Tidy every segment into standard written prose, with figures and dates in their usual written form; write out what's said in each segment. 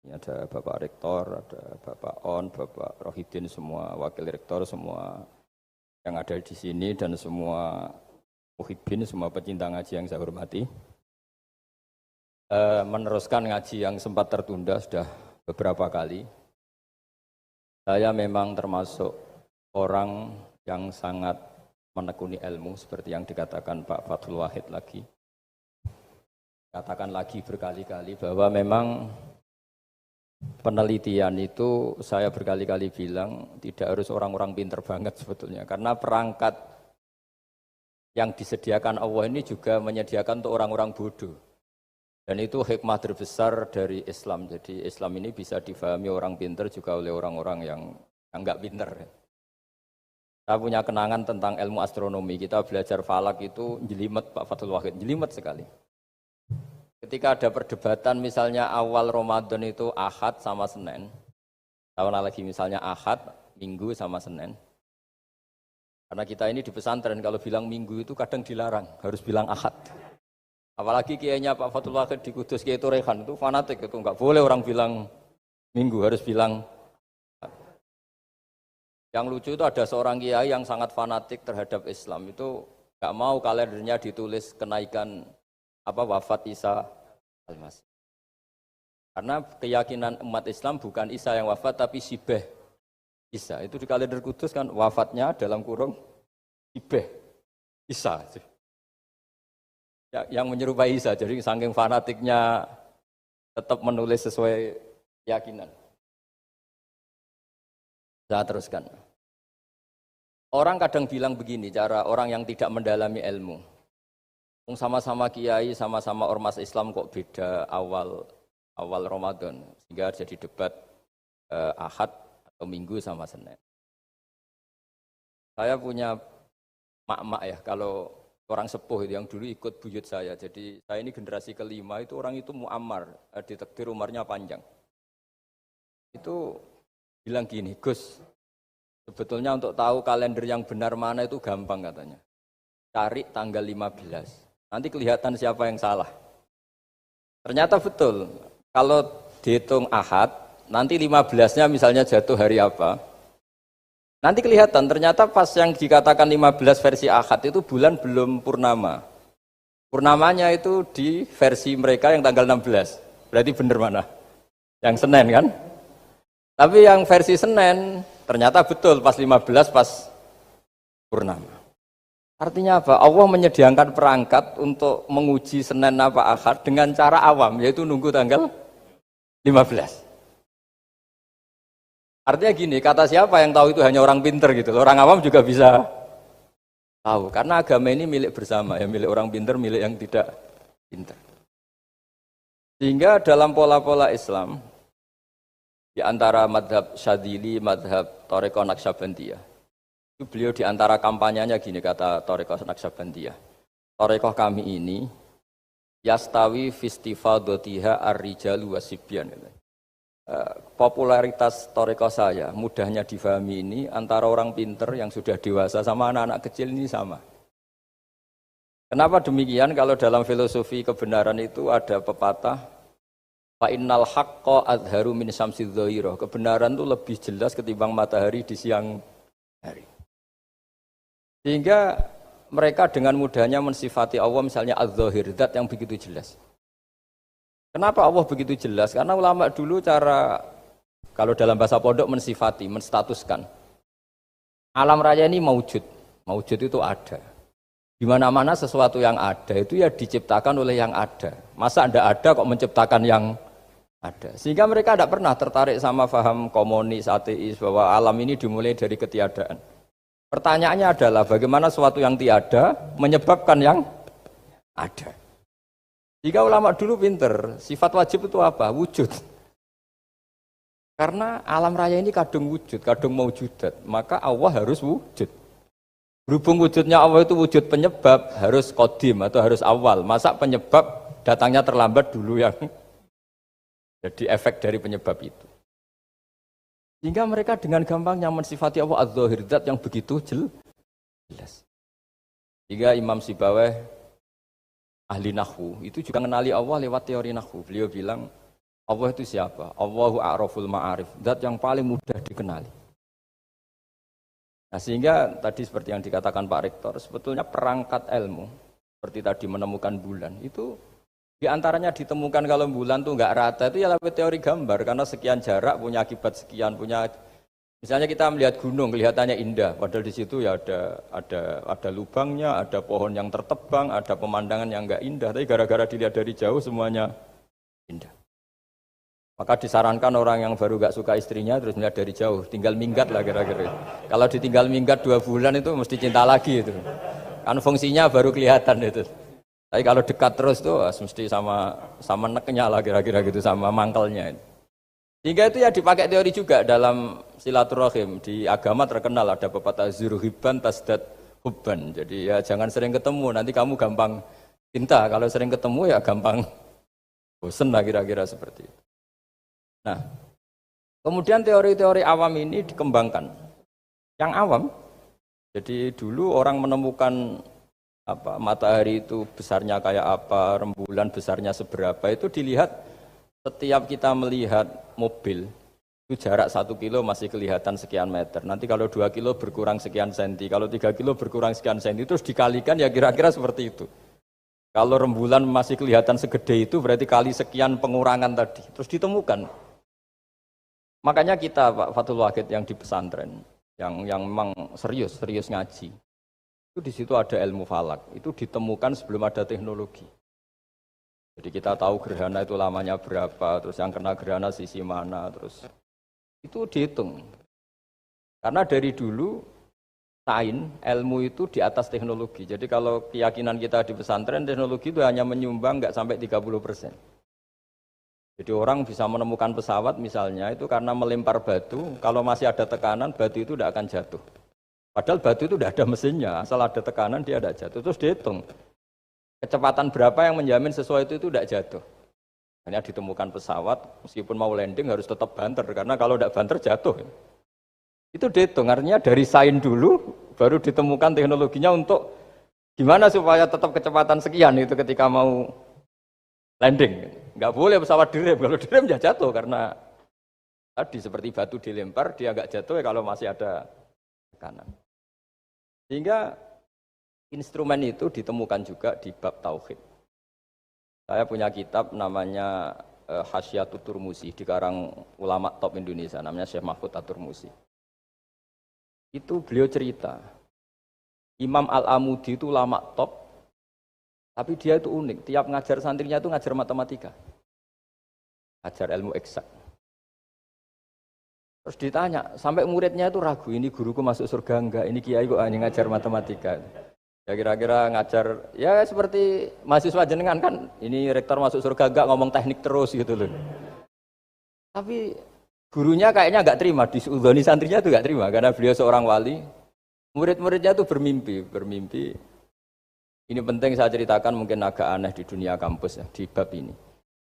Ada Bapak Rektor, ada Bapak On, Bapak Rohidin, semua wakil rektor, semua yang ada di sini dan semua muhibbin, semua pecinta ngaji yang saya hormati. Meneruskan ngaji yang sempat tertunda sudah beberapa kali. Saya memang termasuk orang yang sangat menekuni ilmu seperti yang dikatakan Pak Fathul Wahid lagi. Katakan lagi berkali-kali bahwa memang penelitian itu saya berkali-kali bilang tidak harus orang-orang pinter banget sebetulnya. Karena perangkat yang disediakan Allah ini juga menyediakan untuk orang-orang bodoh. Dan itu hikmah terbesar dari Islam. Jadi Islam ini bisa difahami orang pinter juga oleh orang-orang yang enggak pinter. Saya punya kenangan tentang ilmu astronomi. Kita belajar falak itu jelimet Pak Fathul Wahid, jelimet sekali. Ketika ada perdebatan misalnya awal Ramadan itu Ahad sama Senin. Tahun lagi misalnya Ahad, Minggu sama Senin. Karena kita ini di pesantren kalau bilang Minggu itu kadang dilarang, harus bilang Ahad. Apalagi kiainya Pak Fathul Wahid di Kudus, Kiai Turehan itu fanatik itu, enggak boleh orang bilang Minggu, harus bilang Ahad. Yang lucu itu ada seorang kiai yang sangat fanatik terhadap Islam, itu enggak mau kalendernya ditulis kenaikan wafat Isa Al-Masih. Karena keyakinan umat Islam bukan Isa yang wafat tapi Sibeh Isa. Itu di kalender Kudus kan wafatnya dalam kurung Sibeh Isa. Ya, yang menyerupai Isa. Jadi saking fanatiknya tetap menulis sesuai keyakinan. Saya teruskan. Orang kadang bilang begini, cara orang yang tidak mendalami ilmu. Sama-sama kiai, sama-sama ormas Islam kok beda awal Ramadan, sehingga jadi debat Ahad atau Minggu sama Senin. Saya punya mak-mak ya, kalau orang sepuh itu yang dulu ikut buyut saya, jadi saya ini generasi kelima, itu orang itu mu'ammar, ditakdir umurnya panjang. Itu bilang gini, Gus, sebetulnya untuk tahu kalender yang benar mana itu gampang katanya. Cari tanggal 15. Nanti kelihatan siapa yang salah. Ternyata betul. Kalau dihitung Ahad, nanti 15-nya misalnya jatuh hari apa. Nanti kelihatan, ternyata pas yang dikatakan 15 versi Ahad itu bulan belum purnama. Purnamanya itu di versi mereka yang tanggal 16. Berarti benar mana? Yang Senin kan? Tapi yang versi Senin, ternyata betul pas 15 pas purnama. Artinya apa? Allah menyediakan perangkat untuk menguji Senin apa Ahad dengan cara awam, yaitu nunggu tanggal 15. Artinya gini, kata siapa yang tahu itu hanya orang pinter gitu. Orang awam juga bisa tahu. Karena agama ini milik bersama, ya milik orang pinter, milik yang tidak pinter. Sehingga dalam pola-pola Islam, di antara madhab Syadzili, madhab Thariqah Naqsyabandiyah, itu beliau di antara kampanyenya gini kata Thariqah Naqsyabandiyah. Thariqah kami ini yastawi fistifadatiha ar-rijalu wasibyan. Popularitas Thariqah saya mudahnya difahami ini antara orang pinter yang sudah dewasa sama anak-anak kecil ini sama. Kenapa demikian? Kalau dalam filosofi kebenaran itu ada pepatah fa innal haqqa adharu min syamsidz dhahirah. Kebenaran itu lebih jelas ketimbang matahari di siang hari. Sehingga mereka dengan mudahnya mensifati Allah misalnya az-zahir, zat yang begitu jelas. Kenapa Allah begitu jelas? Karena ulama dulu cara, kalau dalam bahasa pondok mensifati, menstatuskan. Alam raya ini maujud. Maujud itu ada. Di mana-mana sesuatu yang ada itu ya diciptakan oleh yang ada. Masa tidak ada kok menciptakan yang ada. Sehingga mereka tidak pernah tertarik sama faham komunis, ateis, bahwa alam ini dimulai dari ketiadaan. Pertanyaannya adalah bagaimana sesuatu yang tiada menyebabkan yang ada. Jika ulama dulu pinter, sifat wajib itu apa? Wujud. Karena alam raya ini kadung wujud, kadung maujudat, maka Allah harus wujud. Berhubung wujudnya Allah itu wujud penyebab, harus qadim atau harus awal. Masa penyebab datangnya terlambat dulu yang jadi efek dari penyebab itu. Sehingga mereka dengan gampangnya mensifati Allah az-zahir, zat yang begitu jelas. Jika Imam Sibawayh ahli nahwu itu juga mengenali Allah lewat teori nahwu. Beliau bilang Allah itu siapa? Allahu a'raful ma'arif, zat yang paling mudah dikenali. Nah, sehingga tadi seperti yang dikatakan Pak Rektor, sebetulnya perangkat ilmu seperti tadi menemukan bulan itu diantaranya ditemukan kalau bulan tuh nggak rata itu ya lewat teori gambar karena sekian jarak punya akibat sekian punya. Misalnya kita melihat gunung kelihatannya indah, padahal di situ ya ada lubangnya, ada pohon yang tertebang, ada pemandangan yang nggak indah. Tapi gara-gara dilihat dari jauh semuanya indah. Maka disarankan orang yang baru nggak suka istrinya terus melihat dari jauh, tinggal minggat lah kira-kira. Kalau ditinggal minggat 2 bulan itu mesti cinta lagi itu. Kan fungsinya baru kelihatan itu. Tapi kalau dekat terus tuh mesti sama neknya lah kira-kira gitu, sama mangkelnya. Sehingga itu ya dipakai teori juga dalam silaturahim. Di agama terkenal ada pepatah zuruhiban tasdad hubban. Jadi ya jangan sering ketemu, nanti kamu gampang cinta. Kalau sering ketemu ya gampang bosen lah kira-kira seperti itu. Nah, kemudian teori-teori awam ini dikembangkan. Yang awam, jadi dulu orang menemukan matahari itu besarnya kayak apa, rembulan besarnya seberapa, itu dilihat setiap kita melihat mobil, itu jarak 1 kilo masih kelihatan sekian meter. Nanti kalau 2 kilo berkurang sekian senti, kalau 3 kilo berkurang sekian senti, terus dikalikan ya kira-kira seperti itu. Kalau rembulan masih kelihatan segede itu berarti kali sekian pengurangan tadi, terus ditemukan. Makanya kita Pak Fathul Wahid yang di pesantren, yang memang serius ngaji, itu di situ ada ilmu falak, itu ditemukan sebelum ada teknologi. Jadi kita tahu gerhana itu lamanya berapa, terus yang kena gerhana sisi mana, terus itu dihitung. Karena dari dulu sains, ilmu itu di atas teknologi. Jadi kalau keyakinan kita di pesantren, teknologi itu hanya menyumbang nggak sampai 30%. Jadi orang bisa menemukan pesawat misalnya itu karena melempar batu, kalau masih ada tekanan batu itu tidak akan jatuh. Padahal batu itu tidak ada mesinnya, asal ada tekanan dia tidak jatuh. Terus dihitung, kecepatan berapa yang menjamin sesuai itu tidak jatuh. Hanya ditemukan pesawat, meskipun mau landing harus tetap banter, karena kalau tidak banter jatuh. Itu dihitung, artinya dari sains dulu, baru ditemukan teknologinya untuk gimana supaya tetap kecepatan sekian itu ketika mau landing. Nggak boleh pesawat direm, kalau direm ya jatuh karena tadi seperti batu dilempar dia nggak jatuh ya kalau masih ada tekanan. Sehingga instrumen itu ditemukan juga di bab tauhid. Saya punya kitab namanya Hasyiatut Turmusi, dikarang ulama top Indonesia namanya Syekh Mahfud At-Turmusi. Itu beliau cerita Imam Al-Amudi itu ulama top. Tapi dia itu unik, tiap ngajar santrinya itu ngajar matematika. Ngajar ilmu eksak. Terus ditanya, sampai muridnya itu ragu, ini guruku masuk surga enggak, ini kiai kok hanya ngajar matematika. Ya kira-kira ngajar, ya seperti mahasiswa jenengan kan, ini rektor masuk surga enggak, ngomong teknik terus gitu loh. Tapi gurunya kayaknya enggak terima, diudhoni santrinya itu enggak terima, karena beliau seorang wali. Murid-muridnya itu bermimpi. Ini penting saya ceritakan, mungkin agak aneh di dunia kampus ya, di bab ini.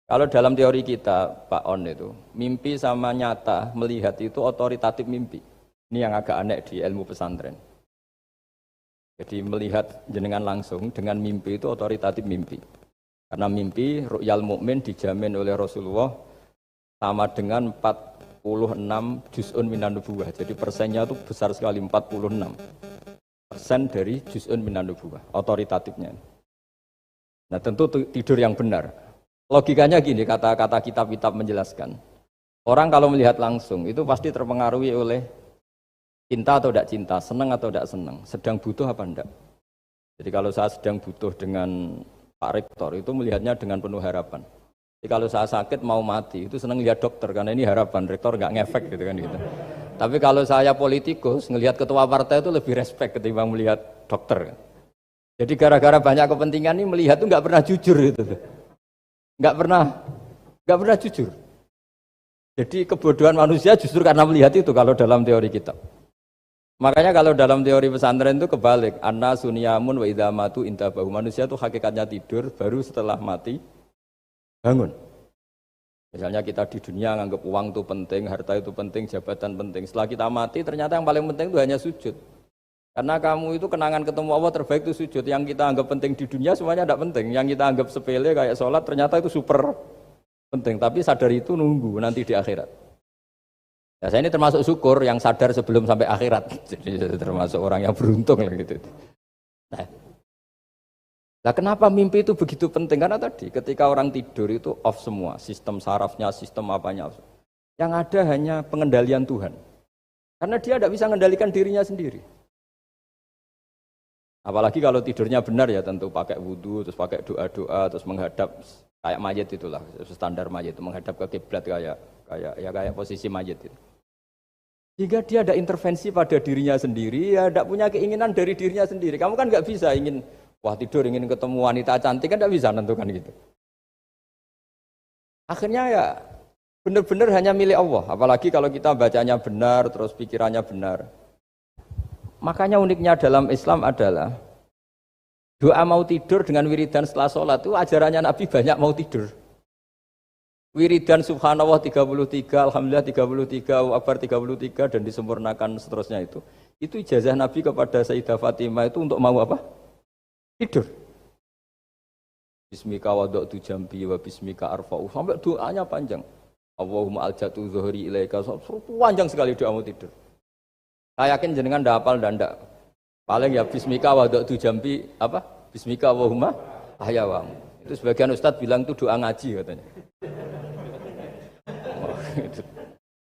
Kalau dalam teori kita, Pak On itu, mimpi sama nyata, melihat itu otoritatif mimpi. Ini yang agak aneh di ilmu pesantren. Jadi melihat jenengan langsung dengan mimpi itu otoritatif mimpi. Karena mimpi, ru'yal mukmin dijamin oleh Rasulullah sama dengan 46 juz'un minan nubuwah. Jadi persennya itu besar sekali, 46%. Dari juz'un minan nubuwah, otoritatifnya. Nah tentu tidur yang benar. Logikanya gini, kata-kata kitab-kitab menjelaskan. Orang kalau melihat langsung itu pasti terpengaruhi oleh cinta atau tidak cinta, senang atau tidak senang, sedang butuh apa enggak. Jadi kalau saya sedang butuh dengan Pak Rektor itu melihatnya dengan penuh harapan. Jadi kalau saya sakit mau mati itu senang lihat dokter karena ini harapan, Rektor nggak ngefek gitu kan gitu. Tapi kalau saya politikus, ngelihat ketua partai itu lebih respect ketimbang melihat dokter. Jadi gara-gara banyak kepentingan ini melihat itu nggak pernah jujur itu, nggak pernah jujur. Jadi kebodohan manusia justru karena melihat itu kalau dalam teori kita. Makanya kalau dalam teori pesantren itu kebalik, anna sunyamun wa idza matu intabahu. Manusia itu hakikatnya tidur, baru setelah mati bangun. Misalnya kita di dunia nganggap uang itu penting, harta itu penting, jabatan penting. Setelah kita mati ternyata yang paling penting itu hanya sujud. Karena kamu itu kenangan ketemu Allah terbaik itu sujud. Yang kita anggap penting di dunia semuanya tidak penting. Yang kita anggap sepele kayak sholat ternyata itu super Penting, tapi sadar itu nunggu nanti di akhirat. Ya, saya ini termasuk syukur yang sadar sebelum sampai akhirat. Jadi termasuk orang yang beruntung lah gitu. Nah, kenapa mimpi itu begitu penting? Karena tadi ketika orang tidur itu off semua, sistem sarafnya, sistem apanya. Yang ada hanya pengendalian Tuhan. Karena dia tidak bisa mengendalikan dirinya sendiri. Apalagi kalau tidurnya benar ya tentu pakai wudhu, terus pakai doa-doa, terus menghadap kayak mayit itulah, standar mayit itu menghadap ke kiblat kayak posisi mayit itu. Jika dia ada intervensi pada dirinya sendiri, ya tidak punya keinginan dari dirinya sendiri. Kamu kan nggak bisa ingin, wah tidur ingin ketemu wanita cantik kan tidak bisa nentukan gitu. Akhirnya ya benar-benar hanya milik Allah. Apalagi kalau kita bacanya benar, terus pikirannya benar. Makanya uniknya dalam Islam adalah doa mau tidur dengan wiridan setelah sholat itu ajarannya Nabi banyak mau tidur. Wiridan subhanallah 33, alhamdulillah 33, Allahu akbar 33 dan disempurnakan seterusnya itu. Itu ijazah Nabi kepada Sayyidah Fatimah itu untuk mau apa? Tidur. Bismika wada'tu jambi wa bismika arfa'u. Sampai doanya panjang. Allahumma aljatu zuhri ilaika. Panjang sekali doa mau tidur. Saya yakin jenengan ndak hafal dan ndak. Paling ya bismika wada'tu jambi apa? Bismika Allahumma ahyawamu. Itu sebagian ustadz bilang itu doa ngaji katanya.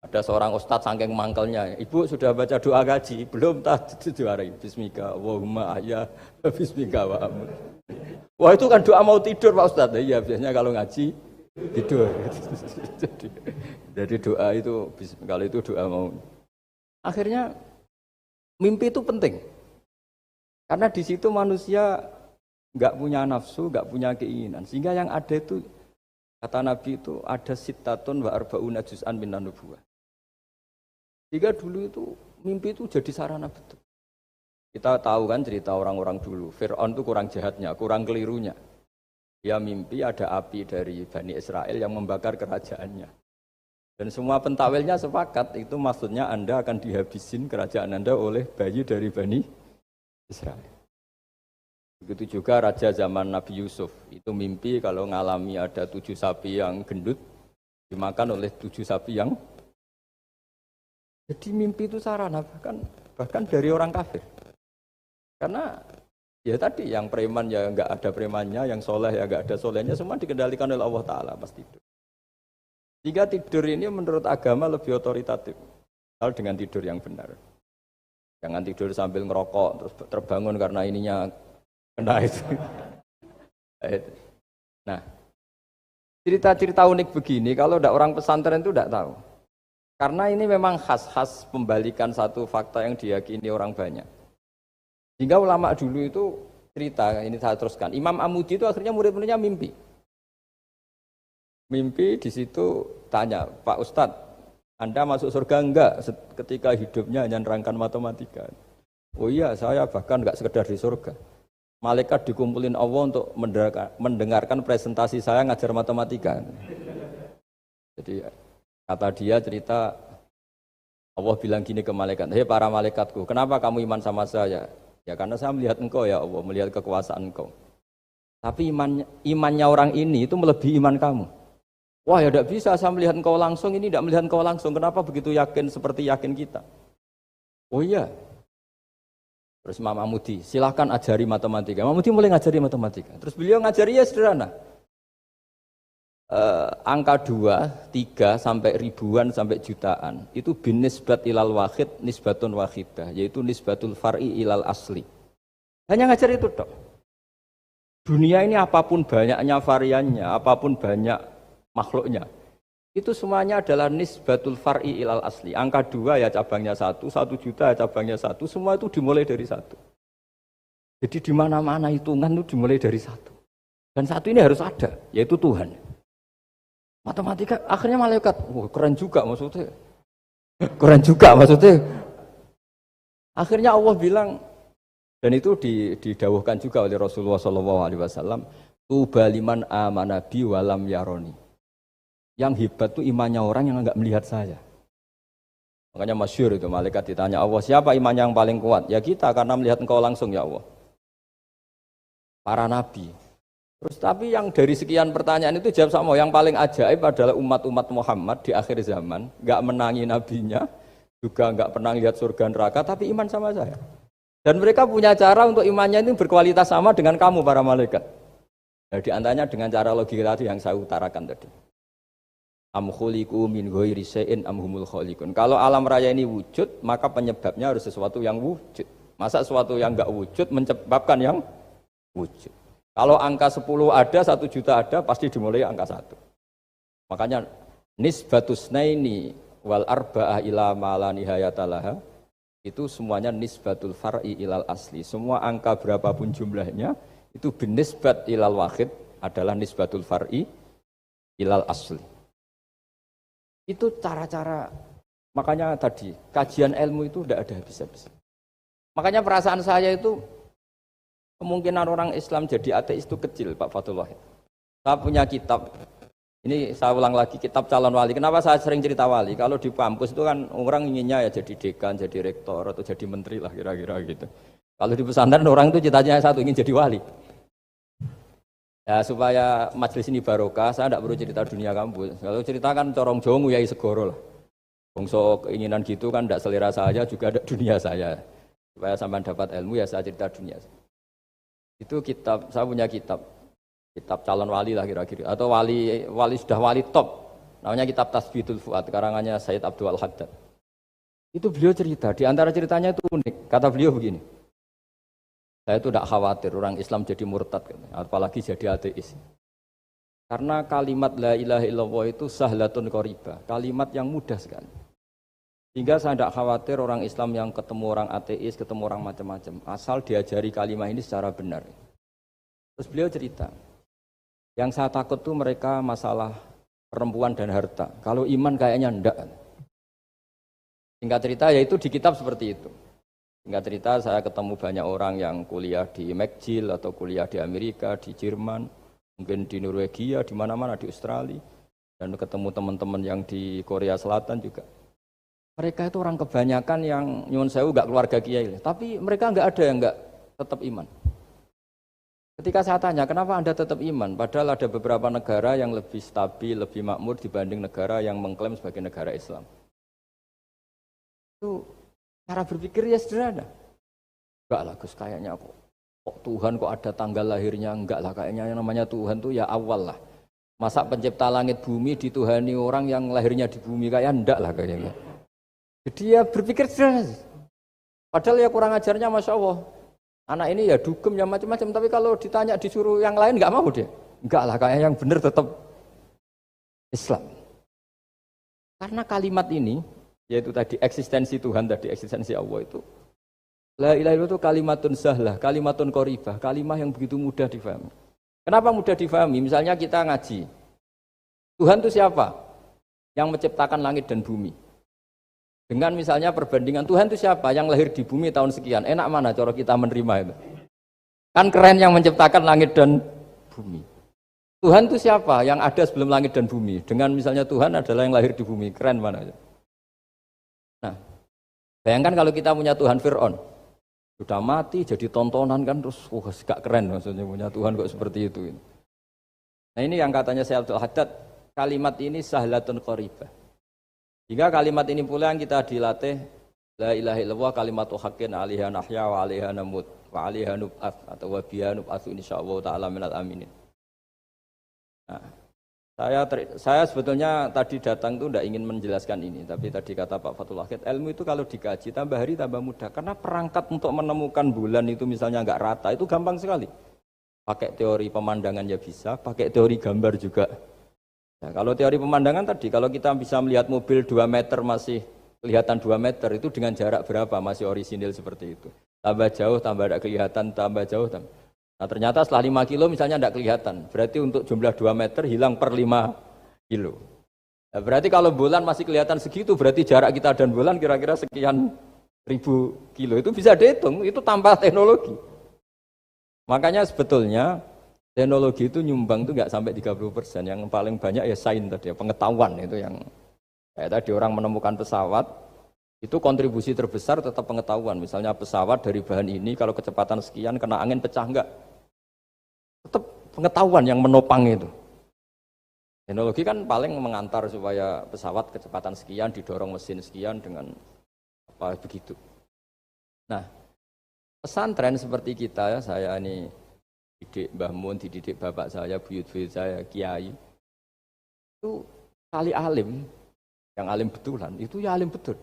Ada seorang ustadz saking mangkelnya, ibu sudah baca doa ngaji? Belum, tak diwarai. Bismika Allahumma ahya bismika wa amut. Wah itu kan doa mau tidur Pak Ustadz. Iya biasanya kalau ngaji tidur. Jadi doa itu kalau itu doa mau. Akhirnya mimpi itu penting. Karena di situ manusia nggak punya nafsu, nggak punya keinginan. Sehingga yang ada itu, kata Nabi itu, ada sittatun wa arba'una juz'an minan nubuwah. Sehingga dulu itu, mimpi itu jadi sarana betul. Kita tahu kan cerita orang-orang dulu, Fir'aun itu kurang jahatnya, kurang kelirunya. Dia mimpi ada api dari Bani Israel yang membakar kerajaannya. Dan semua pentawilnya sepakat, itu maksudnya Anda akan dihabisin kerajaan Anda oleh bayi dari Bani Israel. Begitu juga raja zaman Nabi Yusuf, itu mimpi kalau ngalami ada 7 sapi yang gendut, dimakan oleh 7 sapi yang... Jadi mimpi itu sarana, bahkan dari orang kafir. Karena ya tadi, yang preman ya nggak ada premannya, yang soleh ya nggak ada solehnya, semua dikendalikan oleh Allah Ta'ala pasti itu. Jika tidur ini menurut agama lebih otoritatif kalau dengan tidur yang benar. Jangan tidur sambil ngerokok terus terbangun karena ininya kena itu. Nah, cerita-cerita unik begini kalau tidak orang pesantren itu tidak tahu. Karena ini memang khas-khas pembalikan satu fakta yang diyakini orang banyak. Sehingga ulama dulu itu cerita, ini saya teruskan. Imam Amudi itu akhirnya murid-muridnya mimpi. Mimpi di situ tanya, Pak Ustadz, Anda masuk surga enggak ketika hidupnya hanya nerangkan matematika? Oh iya, saya bahkan enggak sekedar di surga. Malaikat dikumpulin Allah untuk mendengarkan presentasi saya ngajar matematika. Jadi kata dia cerita, Allah bilang gini ke malaikat, hei para malaikatku, kenapa kamu iman sama saya? Ya karena saya melihat engkau ya Allah, melihat kekuasaan engkau. Tapi imannya orang ini itu melebihi iman kamu. Wah ya tidak bisa, saya melihat engkau langsung, ini tidak melihat engkau langsung. Kenapa begitu yakin seperti yakin kita? Oh iya. Terus Imam Amudi, silahkan ajari matematika. Imam Amudi mulai ngajari matematika. Terus beliau ngajari ya sederhana. Angka 2, 3, sampai ribuan, sampai jutaan. Itu bin nisbat ilal wahid, nisbatun wahidah. Yaitu nisbatul far'i ilal asli. Hanya ngajar itu dok. Dunia ini apapun banyaknya variannya, apapun banyak makhluknya, itu semuanya adalah nisbatul far'i ilal asli. Angka 2 ya cabangnya 1, 1 juta ya cabangnya 1, semua itu dimulai dari 1. Jadi di mana-mana hitungan itu dimulai dari 1. Dan 1 ini harus ada, yaitu Tuhan. Matematika akhirnya malaikat, keren juga maksudnya. Keren juga maksudnya. Akhirnya Allah bilang, dan itu didawuhkan juga oleh Rasulullah SAW, tuba liman amana bi walam yaroni. Yang hebat itu imannya orang yang enggak melihat saya. Makanya masyhur itu, malaikat ditanya Allah, siapa iman yang paling kuat? Ya kita, karena melihat engkau langsung ya Allah. Para nabi, Terus tapi yang dari sekian pertanyaan itu jawab sama. Yang paling ajaib adalah umat-umat Muhammad di akhir zaman nggak menangi nabinya, juga nggak pernah lihat surga neraka, tapi iman sama saya. Dan mereka punya cara untuk imannya itu berkualitas sama dengan kamu para malaikat. Nah, di antaranya dengan cara logika tadi yang saya utarakan tadi. Am khuliqu min ghairi syai'in am humul khaliqun. Kalau alam raya ini wujud, maka penyebabnya harus sesuatu yang wujud. Masa sesuatu yang enggak wujud menyebabkan yang wujud. Kalau angka 10 ada, 1 juta ada, pasti dimulai angka 1. Makanya nisbatus naini wal arba'ah ila ma la nihayatalaha itu semuanya nisbatul far'i ilal asli. Semua angka berapapun jumlahnya itu binisbat ilal wahid adalah nisbatul far'i ilal asli. Itu cara-cara, makanya tadi kajian ilmu itu tidak ada habis-habis. Makanya perasaan saya itu kemungkinan orang Islam jadi ateis itu kecil, Pak Fathul Wahid. Saya punya kitab, ini saya ulang lagi, kitab calon wali. Kenapa saya sering cerita wali? Kalau di kampus itu kan orang inginnya ya jadi dekan, jadi rektor, atau jadi menteri lah kira-kira gitu. Kalau di pesantren orang itu cita-citanya satu, ingin jadi wali. Ya supaya majelis ini barokah, saya tidak perlu cerita dunia kampus. Kalau ceritakan corong Jawa nguyai segoro lah. Bongso keinginan gitu kan tidak selera saya, juga ada dunia saya. Supaya sampai dapat ilmu ya saya cerita dunia. Itu kitab, saya punya kitab calon wali lah kira-kira, atau wali sudah wali top, namanya kitab Tasbidul Fuad, karangannya Sayyid Abdul Haddad. Itu beliau cerita, di antara ceritanya itu unik, kata beliau begini, saya itu tidak khawatir orang Islam jadi murtad, apalagi jadi ateis, karena kalimat la ilaha illallah itu sahlatun qoribah, kalimat yang mudah sekali. Sehingga saya tidak khawatir orang Islam yang ketemu orang ateis, ketemu orang macam-macam. Asal diajari kalimat ini secara benar. Terus beliau cerita, yang saya takut tuh mereka masalah perempuan dan harta. Kalau iman kayaknya enggak. Singkat cerita ya itu di kitab seperti itu. Singkat cerita saya ketemu banyak orang yang kuliah di McGill atau kuliah di Amerika, di Jerman, mungkin di Norwegia, di mana-mana, di Australia. Dan ketemu teman-teman yang di Korea Selatan juga. Mereka itu orang kebanyakan yang nyuwun sewu enggak keluarga kiai, tapi mereka enggak ada yang enggak tetap iman. Ketika saya tanya, kenapa Anda tetap iman? Padahal ada beberapa negara yang lebih stabil, lebih makmur dibanding negara yang mengklaim sebagai negara Islam. Itu cara berpikir ya sederhana. Enggak lah Gus, kayaknya kok Tuhan kok ada tanggal lahirnya? Enggak lah, kayaknya yang namanya Tuhan tuh ya awal lah. Masa pencipta langit bumi dituhani orang yang lahirnya di bumi, kayak enggak lah kayaknya. Jadi ya berpikir sederhana. Padahal ya kurang ajarnya Masya Allah. Anak ini ya dugem ya macam-macam. Tapi kalau ditanya disuruh yang lain nggak mau dia. Enggak lah, kayak yang benar tetap Islam. Karena kalimat ini, yaitu tadi eksistensi Tuhan, tadi eksistensi Allah itu. La ilaha illallah itu kalimatun sahlah, kalimatun qoribah, kalimah yang begitu mudah difahami. Kenapa mudah difahami? Misalnya kita ngaji. Tuhan itu siapa? Yang menciptakan langit dan bumi. Dengan misalnya perbandingan Tuhan itu siapa? Yang lahir di bumi tahun sekian. Enak mana cara kita menerima itu? Kan keren yang menciptakan langit dan bumi. Tuhan itu siapa? Yang ada sebelum langit dan bumi. Dengan misalnya Tuhan adalah yang lahir di bumi. Keren mana? Nah, bayangkan kalau kita punya Tuhan Fir'aun. Sudah mati jadi tontonan kan, terus gak keren maksudnya punya Tuhan kok seperti itu. Nah ini yang katanya Syekh Abdul Haddad, kalimat ini sahlatun qoribah. Jika kalimat ini pula yang kita dilatih, la ilaha illallah kalimatu haqqin 'alaiha nahya wa 'alaiha namut wa 'alaiha nub'ats atau wa biha nub'atsu insyaallah taala minal aminin. Nah, saya sebetulnya tadi datang itu tidak ingin menjelaskan ini, tapi tadi kata Pak Fathul Wahid, ilmu itu kalau dikaji tambah hari tambah mudah, karena perangkat untuk menemukan bulan itu misalnya enggak rata itu gampang sekali. Pakai teori pemandangan ya bisa, pakai teori gambar juga. Nah, kalau teori pemandangan tadi, kalau kita bisa melihat mobil 2 meter masih kelihatan 2 meter, itu dengan jarak berapa masih orisinil seperti itu. Tambah jauh, tambah tidak kelihatan, tambah jauh. Nah ternyata setelah 5 kilo misalnya tidak kelihatan. Berarti untuk jumlah 2 meter hilang per 5 kilo. Nah, berarti kalau bulan masih kelihatan segitu, berarti jarak kita dan bulan kira-kira sekian ribu kilo. Itu bisa dihitung, itu tanpa teknologi. Makanya sebetulnya teknologi itu nyumbang itu nggak sampai 30%. Yang paling banyak ya sains tadi, pengetahuan itu yang kayak tadi orang menemukan pesawat itu kontribusi terbesar tetap pengetahuan. Misalnya pesawat dari bahan ini kalau kecepatan sekian kena angin pecah enggak? Tetap pengetahuan yang menopang itu. Teknologi kan paling mengantar supaya pesawat kecepatan sekian didorong mesin sekian dengan apa begitu. Nah, pesantren seperti kita ya, saya ini didik Mbah Mun, dididik bapak saya, buyut-buyut saya, kiai. Itu kali alim, yang alim betulan, itu ya alim betul.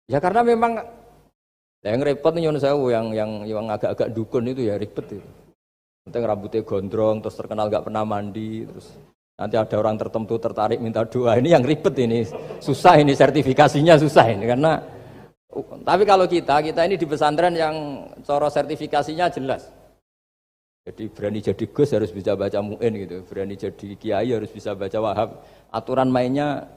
Ya karena memang yang repot nih yang agak-agak dukun itu ya ribet itu. Penting rambutnya gondrong, terus terkenal gak pernah mandi, terus nanti ada orang tertentu tertarik minta doa, ini yang ribet ini, susah ini sertifikasinya susah ini karena. Tapi kalau kita ini di pesantren yang coro sertifikasinya jelas. Jadi berani jadi Gus harus bisa baca Mu'in gitu, berani jadi Kiai harus bisa baca Wahab. Aturan mainnya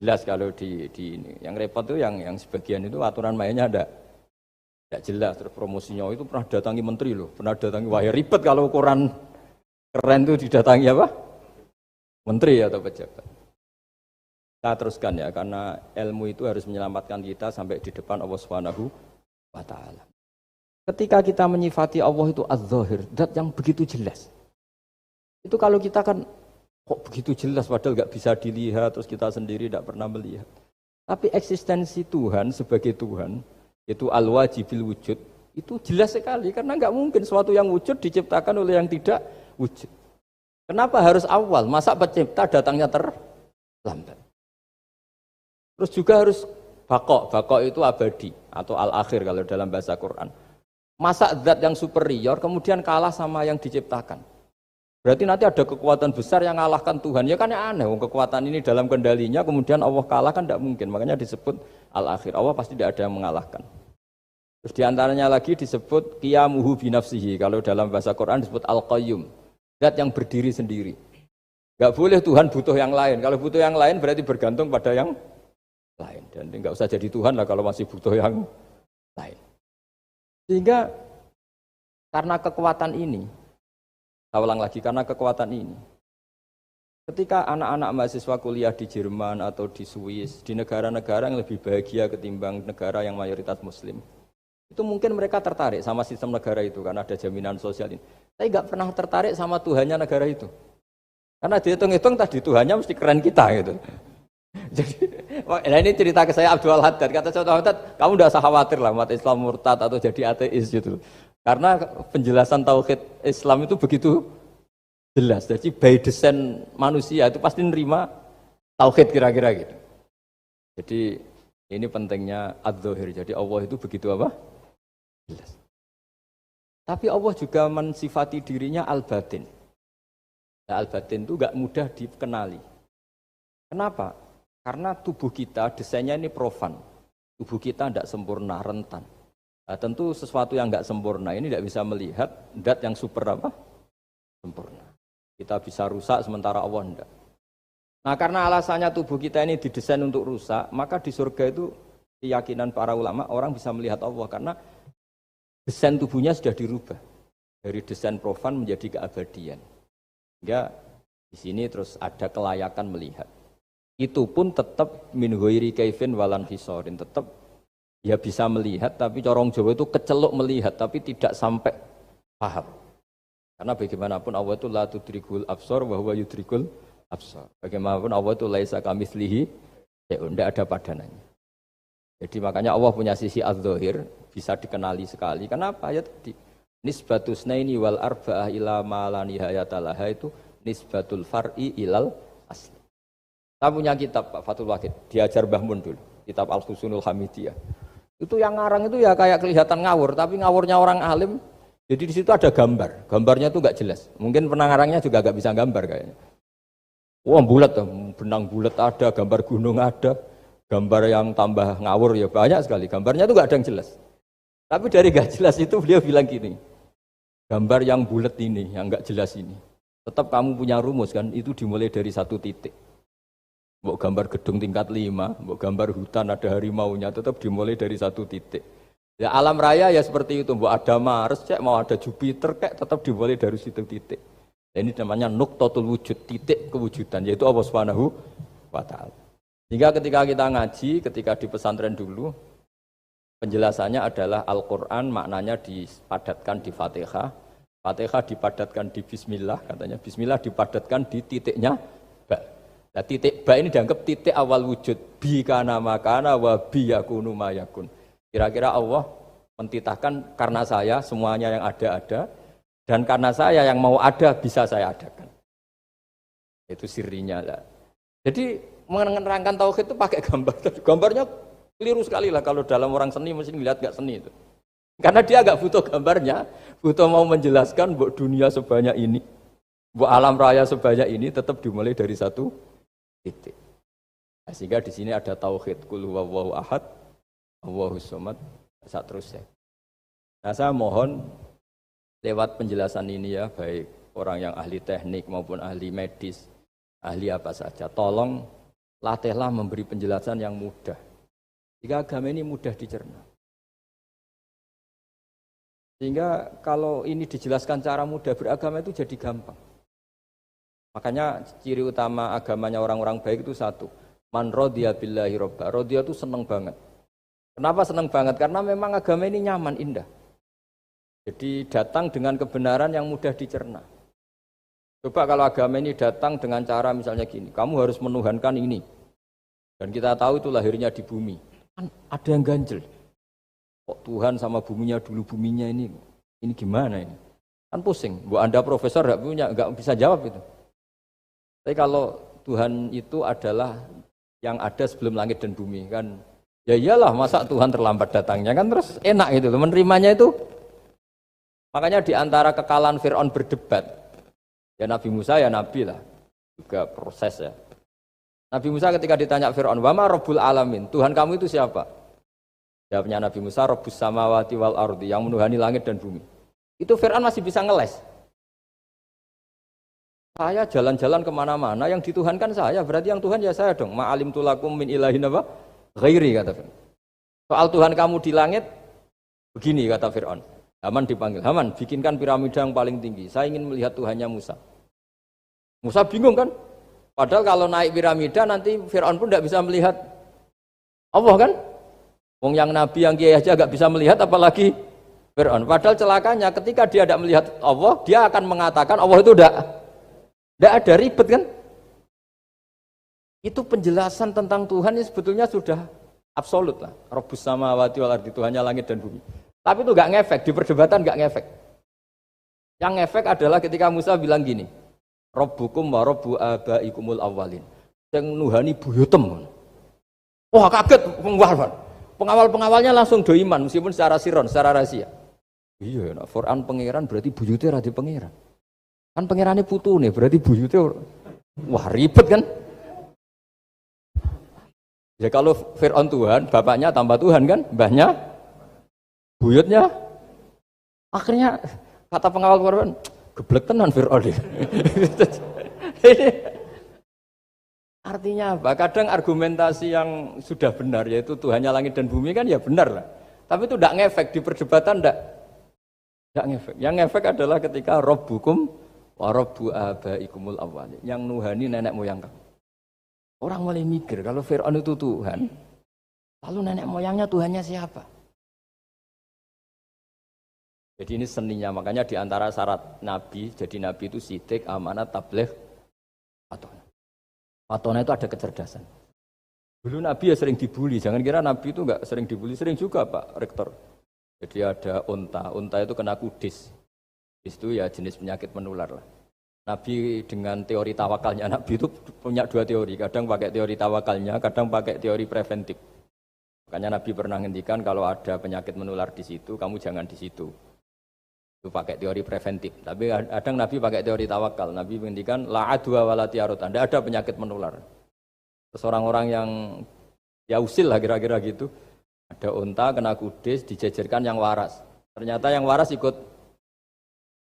jelas kalau di ini. Yang repot tuh yang sebagian itu aturan mainnya tidak jelas. Terus promosinya itu pernah datangi menteri loh, pernah datangi, wah ya ribet kalau ukuran keren tuh didatangi apa? Menteri atau pejabat. Kita teruskan ya, karena ilmu itu harus menyelamatkan kita sampai di depan Allah Subhanahu wa Ta'ala. Ketika kita menyifati Allah itu az-zahir, zat yang begitu jelas. Itu kalau kita kan kok begitu jelas padahal nggak bisa dilihat, terus kita sendiri tidak pernah melihat. Tapi eksistensi Tuhan sebagai Tuhan, itu al-wajibil wujud, itu jelas sekali karena nggak mungkin sesuatu yang wujud diciptakan oleh yang tidak wujud. Kenapa harus awal? Masa pencipta datangnya terlambat? Terus juga harus bakok itu abadi atau al-akhir kalau dalam bahasa Quran. Masa zat yang superior kemudian kalah sama yang diciptakan. Berarti nanti ada kekuatan besar yang mengalahkan Tuhan. Ya kan ya aneh, kekuatan ini dalam kendalinya kemudian Allah kalah kan tidak mungkin. Makanya disebut al-akhir. Allah pasti tidak ada yang mengalahkan. Terus diantaranya lagi disebut qiyamuhu binafsihi. Kalau dalam bahasa Quran disebut al-qayyum. Zat yang berdiri sendiri. Gak boleh Tuhan butuh yang lain. Kalau butuh yang lain berarti bergantung pada yang lain. Dan nggak usah jadi Tuhan lah kalau masih butuh yang lain. Sehingga karena kekuatan ini, saya ulang lagi, karena kekuatan ini, ketika anak-anak mahasiswa kuliah di Jerman atau di Swiss, di negara-negara yang lebih bahagia ketimbang negara yang mayoritas Muslim, itu mungkin mereka tertarik sama sistem negara itu karena ada jaminan sosial ini. Saya nggak pernah tertarik sama Tuhannya negara itu, karena dihitung-hitung tadi Tuhannya mesti keren kita gitu. Jadi, nah ini cerita ke saya Abdul Haddad. Kata saya Abdul Haddad, kamu tidak usah khawatir lah umat Islam murtad atau jadi ateis gitu. Karena penjelasan tauhid Islam itu begitu jelas. Jadi by design manusia itu pasti nerima tauhid kira-kira gitu. Jadi ini pentingnya adz-dzahir. Jadi Allah itu begitu apa? Jelas. Tapi Allah juga mensifati dirinya al-batin. Nah, al-batin itu gak mudah dikenali. Kenapa? Karena tubuh kita desainnya ini profan, tubuh kita tidak sempurna, rentan. Nah, tentu sesuatu yang nggak sempurna ini tidak bisa melihat zat yang super apa? Sempurna. Kita bisa rusak sementara Allah tidak. Nah karena alasannya tubuh kita ini didesain untuk rusak, maka di surga itu keyakinan para ulama orang bisa melihat Allah karena desain tubuhnya sudah dirubah dari desain profan menjadi keabadian. Hingga di sini terus ada kelayakan melihat. Itu pun tetap min ghairi kaifin walan hisorin, tetap ya bisa melihat tapi corong Jawa itu kecelok melihat tapi tidak sampai paham. Karena bagaimanapun Allah itu la tudrikul absar wa huwa yudrikul absar. Bagaimanapun Allah itu laisa kamitslihi syai'un, tidak ada padanannya. Jadi makanya Allah punya sisi adz-dzahir bisa dikenali sekali. Kenapa? Ya tadi nisbatus naini wal arba'ah ila ma la nihayata laha itu nisbatul far'i ilal asli. Saya punya kitab Pak Fathul Wahid, diajar Mbah Mun dulu, kitab Al-Husunul Hamidiyah. Itu yang ngarang itu ya kayak kelihatan ngawur, tapi ngawurnya orang alim. Jadi di situ ada gambar, gambarnya itu nggak jelas. Mungkin pengarangnya juga nggak bisa gambar kayaknya. Wah bulat, benang bulat ada, gambar gunung ada, gambar yang tambah ngawur ya banyak sekali. Gambarnya itu nggak ada yang jelas. Tapi dari nggak jelas itu beliau bilang gini, gambar yang bulat ini, yang nggak jelas ini, tetap kamu punya rumus kan? Itu dimulai dari satu titik. Mbok gambar gedung tingkat 5, mbok gambar hutan ada harimaunya, tetap dimulai dari satu titik. Ya alam raya ya seperti itu, mbok ada Mars, cek mau ada Jupiter, kayak tetap dimulai dari situ titik. Dan ini namanya nuqtatul wujud, titik kewujudan, yaitu Allah Subhanahu wa Ta'ala. Hingga ketika kita ngaji, ketika di pesantren dulu, penjelasannya adalah Al-Quran maknanya dipadatkan di Fatihah, Fatihah dipadatkan di bismillah, katanya bismillah dipadatkan di titiknya ba. Nah, titik ba ini dianggap titik awal wujud. Bi kana makana wa bi yakunu mayakun. Kira-kira Allah mentitahkan karena saya semuanya yang ada dan karena saya yang mau ada bisa saya adakan. Itu sirinya lah. Jadi menerangkan tauhid itu pakai gambar. Gambarnya keliru sekali lah kalau dalam orang seni mesti lihat nggak seni itu. Karena dia nggak butuh gambarnya, butuh mau menjelaskan buat dunia sebanyak ini, buat alam raya sebanyak ini tetap dimulai dari satu titik. Nah, sehingga di sini ada tauhid qul huwallahu ahad, Allahus samad, seterusnya. Nah, saya mohon lewat penjelasan ini ya, baik orang yang ahli teknik maupun ahli medis, ahli apa saja, tolong latihlah memberi penjelasan yang mudah. Jika agama ini mudah dicerna. Sehingga kalau ini dijelaskan cara mudah beragama itu jadi gampang. Makanya ciri utama agamanya orang-orang baik itu satu. Man radiya billahi robba. Radiya itu senang banget. Kenapa senang banget? Karena memang agama ini nyaman, indah. Jadi datang dengan kebenaran yang mudah dicerna. Coba kalau agama ini datang dengan cara misalnya gini. Kamu harus menuhankan ini. Dan kita tahu itu lahirnya di bumi. Kan ada yang ganjel. Kok Tuhan sama buminya dulu buminya ini gimana ini? Kan pusing. Bu Anda profesor nggak bisa jawab itu. Tapi kalau Tuhan itu adalah yang ada sebelum langit dan bumi kan, ya iyalah masa Tuhan terlambat datangnya kan terus enak gitu. Menerimanya itu. Makanya di antara kekalahan Fir'aun berdebat, ya Nabi Musa ya Nabi lah, juga proses ya. Nabi Musa ketika ditanya Fir'aun, wama Rabbul Alamin, Tuhan kamu itu siapa? Jawabnya Nabi Musa, Rabbus samawati wal ardi, yang menuhani langit dan bumi. Itu Fir'aun masih bisa ngeles. Saya jalan-jalan kemana-mana, yang dituhankan saya, berarti yang Tuhan ya saya dong. Ma'alim tulakum min ilahin apa? Ghairi, kata Fir'aun. Soal Tuhan kamu di langit, begini kata Fir'aun. Haman dipanggil, Haman bikinkan piramida yang paling tinggi, saya ingin melihat Tuhannya Musa. Musa bingung kan? Padahal kalau naik piramida nanti Fir'aun pun tidak bisa melihat Allah kan? Wong yang nabi yang kiai aja agak bisa melihat apalagi Fir'aun. Padahal celakanya ketika dia tidak melihat Allah, dia akan mengatakan Allah itu tidak ada, ribet kan? Itu penjelasan tentang Tuhan yang sebetulnya sudah absolut lah. Rabbus samawati wal ardi, Tuhannya langit dan bumi. Tapi itu nggak ngefek, di perdebatan nggak ngefek. Yang ngefek adalah ketika Musa bilang gini, Rabbukum wa rabbu abaikumul awwalin. Yang nuhani buyutem. Wah kaget pengawal-pengawalnya langsung do iman meskipun secara siron, secara rahasia. Iya, nah, Quran pangeran berarti buyutnya rada pangeran. Kan pangerannya putu nih, berarti buyutnya wah ribet kan? Ya kalau Fir'aun Tuhan, bapaknya tambah Tuhan kan, mbahnya, buyutnya. Akhirnya kata pengawal Quran, geblek tenan Fir'aun. Artinya apa? Kadang argumentasi yang sudah benar, yaitu Tuhannya langit dan bumi kan ya benar lah. Tapi itu tidak ngefek, di perdebatan tidak ngefek. Yang ngefek adalah ketika Rabbukum wa rabbu abaikumul awwalin, yang nuhani nenek moyang kamu. Orang mulai mikir, kalau Fir'aun itu Tuhan, lalu nenek moyangnya Tuhannya siapa? Jadi ini seninya, makanya di antara syarat Nabi, jadi Nabi itu sidik, amanat, tabligh, fatona. Fatona itu ada kecerdasan. Dulu Nabi ya sering dibully, jangan kira Nabi itu enggak sering dibully, sering juga Pak Rektor. Jadi ada unta itu kena kudis. Kudis itu ya jenis penyakit menular lah. Nabi dengan teori tawakalnya, Nabi itu punya dua teori, kadang pakai teori tawakalnya, kadang pakai teori preventif. Makanya Nabi pernah ngendikan kalau ada penyakit menular di situ, kamu jangan di situ. Itu pakai teori preventif. Tapi kadang Nabi pakai teori tawakal. Nabi menghentikan la adwa wala tiarota. Tidak ada penyakit menular. Terus orang-orang yang ya usil lah kira-kira gitu. Ada unta kena kudis dijejerkan yang waras. Ternyata yang waras ikut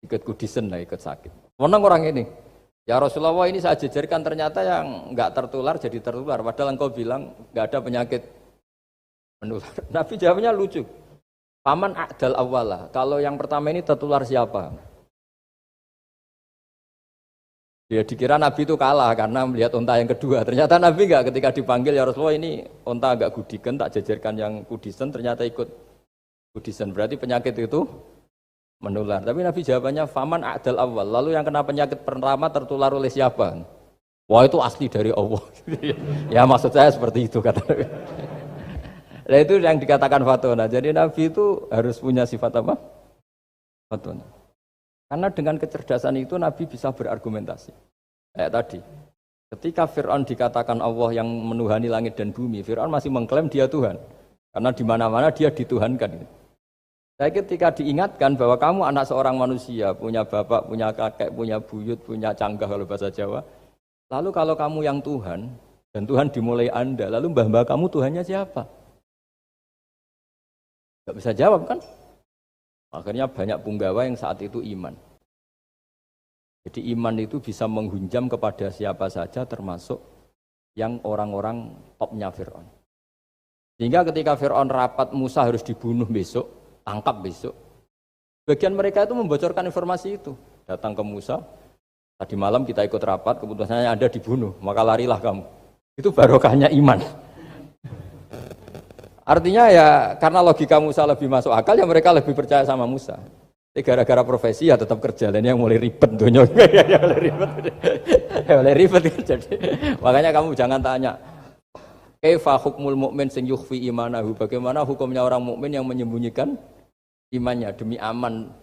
kudisen lah, ikut sakit. Menang orang ini. Ya Rasulullah ini saya jejerkan ternyata yang enggak tertular jadi tertular. Padahal engkau bilang enggak ada penyakit menular. Nabi jawabnya lucu. Paman a'dal awwalah. Kalau yang pertama ini tertular siapa? Dia dikira Nabi itu kalah karena melihat unta yang kedua. Ternyata Nabi enggak, ketika dipanggil ya Rasulullah ini unta agak gudikan, tak jejerkan yang kudisen, ternyata ikut kudisen. Berarti penyakit itu menular. Tapi Nabi jawabannya faman a'dal awal. Lalu yang kena penyakit pertama tertular oleh siapa? Wah itu asli dari Allah. Ya maksud saya seperti itu kata Nabi. Nah itu yang dikatakan fatona. Jadi Nabi itu harus punya sifat apa? Fatona. Karena dengan kecerdasan itu Nabi bisa berargumentasi. Kayak tadi. Ketika Fir'aun dikatakan Allah yang menuhani langit dan bumi, Fir'aun masih mengklaim dia Tuhan. Karena di mana-mana dia dituhankan. Saya ketika diingatkan bahwa kamu anak seorang manusia, punya bapak, punya kakek, punya buyut, punya canggah kalau bahasa Jawa. Lalu kalau kamu yang Tuhan, dan Tuhan dimulai Anda, lalu mbah-mbah kamu Tuhannya siapa? Gak bisa jawab kan? Akhirnya banyak punggawa yang saat itu iman. Jadi iman itu bisa menghunjam kepada siapa saja termasuk yang orang-orang topnya Fir'aun. Sehingga ketika Fir'aun rapat Musa harus dibunuh besok, tangkap besok. Bagian mereka itu membocorkan informasi itu. Datang ke Musa, tadi malam kita ikut rapat, keputusannya Anda dibunuh, maka larilah kamu. Itu barokahnya iman. Artinya ya karena logika Musa lebih masuk akal, ya mereka lebih percaya sama Musa. Gara-gara profesi ya tetap kerja, dan yang mulai ribet dunia. Ya mulai ribet jadi. Makanya kamu jangan tanya, kaifa hukmul mukmin sing yukhfi imanahu, bagaimana hukumnya orang mukmin yang menyembunyikan imannya demi aman.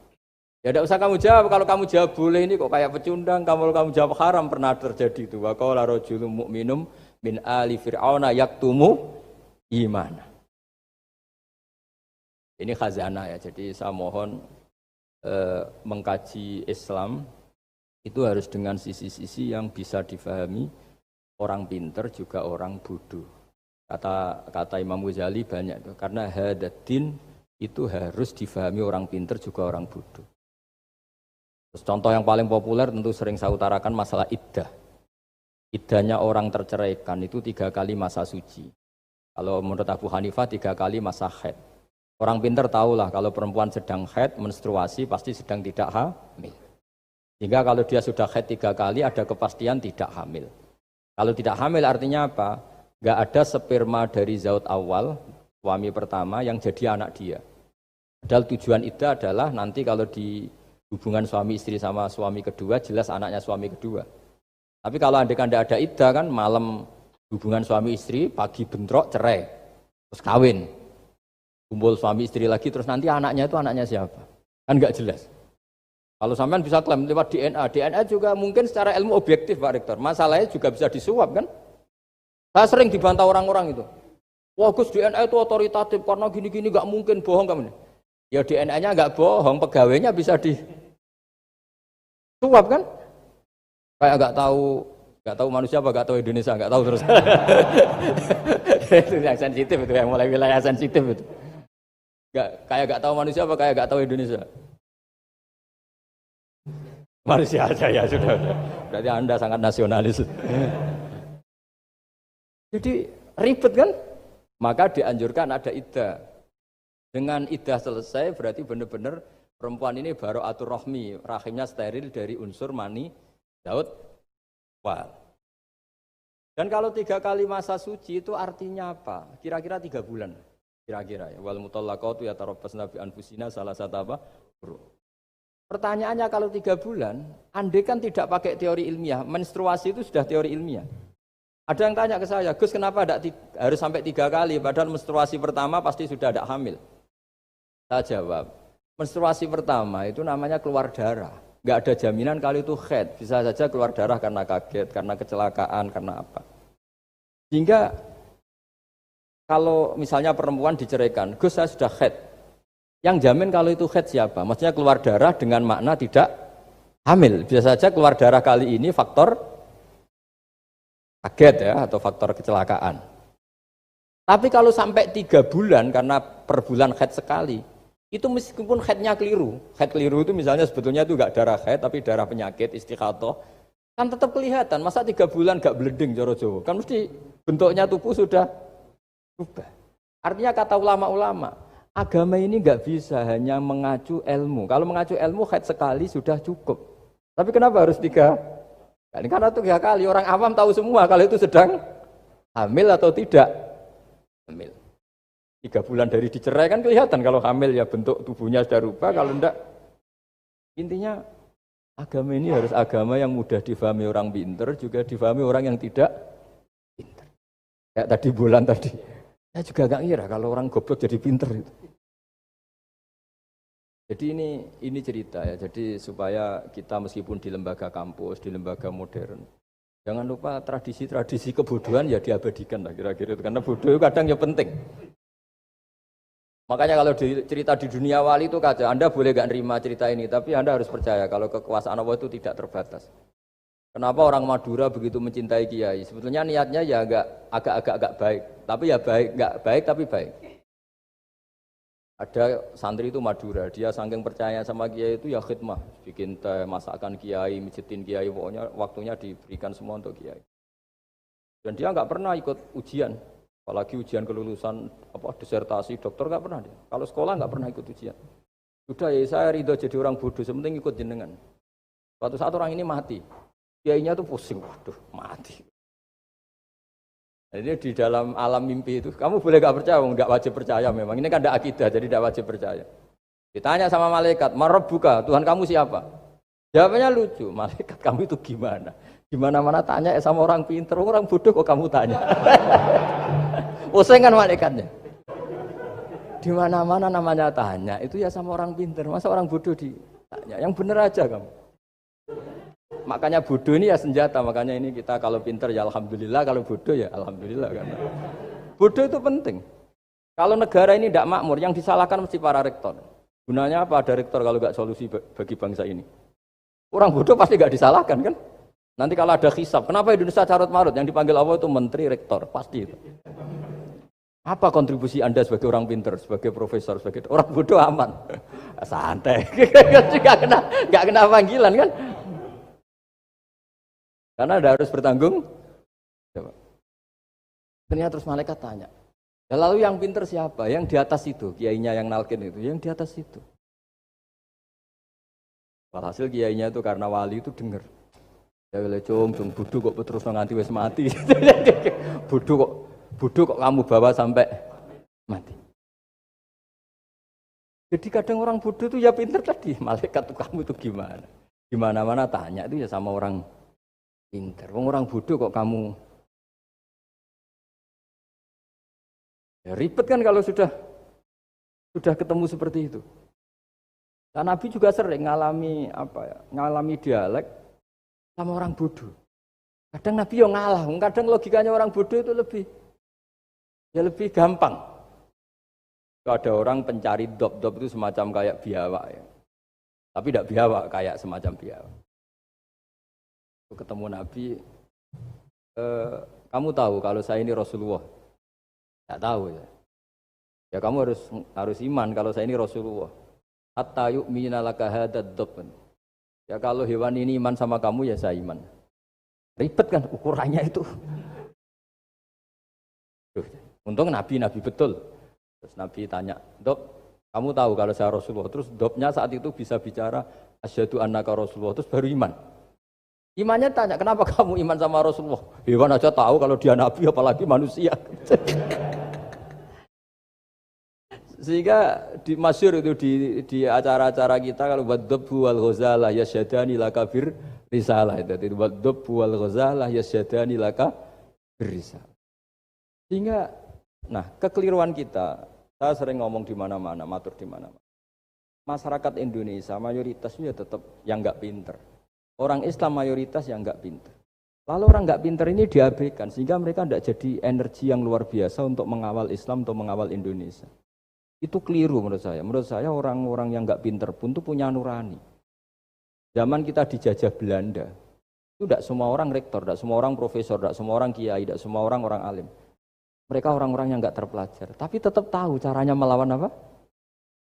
Ya tidak usah kamu jawab, kalau kamu jawab boleh ini kok kayak pecundang, kamu jawab haram, pernah terjadi itu. Wa qala rajulun mu'minum min ali fir'auna yaktumu imana. Ini khazanah ya, jadi saya mohon mengkaji Islam itu harus dengan sisi-sisi yang bisa difahami orang pinter juga orang bodoh. Kata Imam Ghazali banyak itu, karena hadatin itu harus difahami orang pinter juga orang bodoh. Terus contoh yang paling populer tentu sering saya utarakan masalah iddah. Iddahnya orang terceraikan itu 3 kali masa suci. Kalau menurut Abu Hanifah 3 kali masa haid. Orang pinter tahulah kalau perempuan sedang haid, menstruasi pasti sedang tidak hamil. Sehingga kalau dia sudah haid 3 kali ada kepastian tidak hamil. Kalau tidak hamil artinya apa? Gak ada sperma dari zaut awal, suami pertama yang jadi anak dia. Padahal tujuan iddah adalah nanti kalau di hubungan suami istri sama suami kedua, jelas anaknya suami kedua. Tapi kalau andai kan tidak ada iddah kan, malam hubungan suami istri, pagi bentrok cerai, terus kawin. Kumpul suami istri lagi, terus nanti anaknya itu anaknya siapa? Kan nggak jelas. Kalau sampean bisa klaim lewat DNA juga mungkin secara ilmu objektif Pak Rektor. Masalahnya juga bisa disuap kan? Saya sering dibantah orang-orang itu. Wah Gus DNA itu otoritatif karena gini-gini nggak mungkin bohong kamu. Ya DNA-nya nggak bohong, pegawainya bisa disuap kan? Kayak nggak tahu manusia apa nggak tahu Indonesia nggak tahu terus. Itu yang sensitif itu, yang mulai wilayah sensitif itu. Kayak gak tahu manusia apa kayak gak tahu Indonesia? Manusia aja ya sudah. Berarti Anda sangat nasionalis. Jadi ribet kan? Maka dianjurkan ada iddah. Dengan iddah selesai berarti benar-benar perempuan ini baru atur rohmi, rahimnya steril dari unsur mani, daud, wal. Dan kalau 3 kali masa suci itu artinya apa? Kira-kira 3 bulan. Kira-kira ya, wal mutallaqatu yatarabbasna bi anfusina salah satu apa? Pertanyaannya kalau 3 bulan, andai kan tidak pakai teori ilmiah, menstruasi itu sudah teori ilmiah. Ada yang tanya ke saya, Gus kenapa harus sampai 3 kali, padahal menstruasi pertama pasti sudah ada hamil. Saya jawab, menstruasi pertama itu namanya keluar darah. Nggak ada jaminan kalau itu haid, bisa saja keluar darah karena kaget, karena kecelakaan, karena apa. Sehingga kalau misalnya perempuan diceraikan, Gus saya sudah haid. Yang jamin kalau itu haid siapa? Maksudnya keluar darah dengan makna tidak hamil. Bisa saja keluar darah kali ini faktor kaget ya, atau faktor kecelakaan. Tapi kalau sampai 3 bulan, karena per bulan haid sekali, itu meskipun haidnya keliru. Haid keliru itu misalnya sebetulnya itu enggak darah haid, tapi darah penyakit, istikhathah. Kan tetap kelihatan, masa 3 bulan enggak bleeding Joro Jawa? Kan mesti bentuknya tubuh sudah berubah. Artinya kata ulama-ulama, agama ini nggak bisa hanya mengacu ilmu. Kalau mengacu ilmu haid sekali sudah cukup. Tapi kenapa harus 3 kali? Karena 3 kali orang awam tahu semua kalau itu sedang hamil atau tidak hamil. 3 bulan dari dicerai kan kelihatan kalau hamil ya bentuk tubuhnya sudah rubah, kalau enggak Intinya agama ini harus agama yang mudah difahami orang pinter, juga difahami orang yang tidak pinter. Kayak tadi bulan tadi, saya juga gak ngira kalau orang goblok jadi pinter itu. Jadi ini cerita ya. Jadi supaya kita meskipun di lembaga kampus, di lembaga modern, jangan lupa tradisi-tradisi kebodohan ya diabadikan lah kira-kira itu. Karena bodoh kadang ya penting. Makanya kalau cerita di dunia wali itu kaca, Anda boleh gak nerima cerita ini, tapi Anda harus percaya kalau kekuasaan Allah itu tidak terbatas. Kenapa orang Madura begitu mencintai kiai? Sebetulnya niatnya ya agak baik, tapi ya baik, nggak baik tapi baik. Ada santri itu Madura, dia saking percaya sama kiai itu ya khidmah, bikin teh, masakan kiai, mijitin kiai, pokoknya waktunya diberikan semua untuk kiai. Dan dia nggak pernah ikut ujian, apalagi ujian kelulusan disertasi dokter nggak pernah dia. Kalau sekolah nggak pernah ikut ujian. Sudah ya saya ridho jadi orang bodoh, sementing ikut jenengan. Suatu saat orang ini mati, kiainya tuh pusing, waduh mati. Ini di dalam alam mimpi itu, kamu boleh gak percaya, nggak wajib percaya memang. Ini kan ada akidah, jadi tidak wajib percaya. Ditanya sama malaikat, Marabbuka, Tuhan kamu siapa? Jawabannya lucu, malaikat kamu itu gimana? Gimana-mana tanya sama orang pinter, orang bodoh kok kamu tanya? Pusing kan malaikatnya. Di mana-mana namanya tanya, itu ya sama orang pinter, masa orang bodoh ditanya? Yang bener aja kamu. Makanya bodoh ini ya senjata, makanya ini kita kalau pinter ya alhamdulillah, kalau bodoh ya alhamdulillah. Karena bodoh itu penting. Kalau negara ini tidak makmur, yang disalahkan mesti para rektor. Gunanya apa ada rektor kalau nggak solusi bagi bangsa ini? Orang bodoh pasti nggak disalahkan kan? Nanti kalau ada hisab, kenapa Indonesia carut marut? Yang dipanggil Allah itu menteri, rektor, pasti itu. Apa kontribusi Anda sebagai orang pinter, sebagai profesor, sebagai orang bodoh aman? Santai, nggak kena panggilan kan? Karena Anda harus bertanggung jawab. Ternyata terus malaikat tanya, ya lalu yang pinter siapa? Yang di atas itu, kiainya yang nalkin itu, yang di atas itu. Walhasil kiainya itu karena wali itu dengar. Ya wele cung bodoh kok terus nganti wis mati. bodoh kok kamu bawa sampai mati. Jadi kadang orang bodoh itu ya pinter tadi, malaikat tuh kamu itu gimana? Gimana-mana tanya itu ya sama orang pinter. Orang bodoh kok kamu ya ribet kan kalau sudah ketemu seperti itu. Dan Nabi juga sering ngalami dialek sama orang bodoh. Kadang Nabi yang ngalah, kadang logikanya orang bodoh itu lebih gampang. Ada orang pencari dop itu semacam kayak biawak ya. Tapi tidak biawak, kayak semacam biawak. Ketemu Nabi, kamu tahu kalau saya ini Rasulullah? Tidak tahu ya. Ya kamu harus iman kalau saya ini Rasulullah. Hatta yu'mina laka hadad dab. Ya kalau hewan ini iman sama kamu ya saya iman. Ribet kan ukurannya itu. Untung Nabi betul. Terus Nabi tanya, Dop, kamu tahu kalau saya Rasulullah? Terus Dopnya saat itu bisa bicara, asyhadu annaka Rasulullah, terus baru iman. Imannya tanya, kenapa kamu iman sama Rasulullah? Hewan aja tahu kalau dia Nabi, apalagi manusia. Sehingga di masyhur itu di acara-acara kita kalau wadhabbu wal ghazalah yasyadani laka bir risalah itu wadhabbu wal ghazalah yasyadani laka bir risalah. Sehingga kekeliruan kita, saya sering ngomong di mana-mana, matur di mana-mana. Masyarakat Indonesia mayoritasnya tetap yang enggak pinter. Orang Islam mayoritas yang enggak pinter. Lalu orang enggak pinter ini diabaikan sehingga mereka enggak jadi energi yang luar biasa untuk mengawal Islam, untuk mengawal Indonesia. Itu keliru menurut saya. Menurut saya orang-orang yang enggak pinter pun itu punya nurani. Zaman kita dijajah Belanda, itu tidak semua orang rektor, tidak semua orang profesor, tidak semua orang kiai, tidak semua orang alim. Mereka orang-orang yang enggak terpelajar, tapi tetap tahu caranya melawan apa?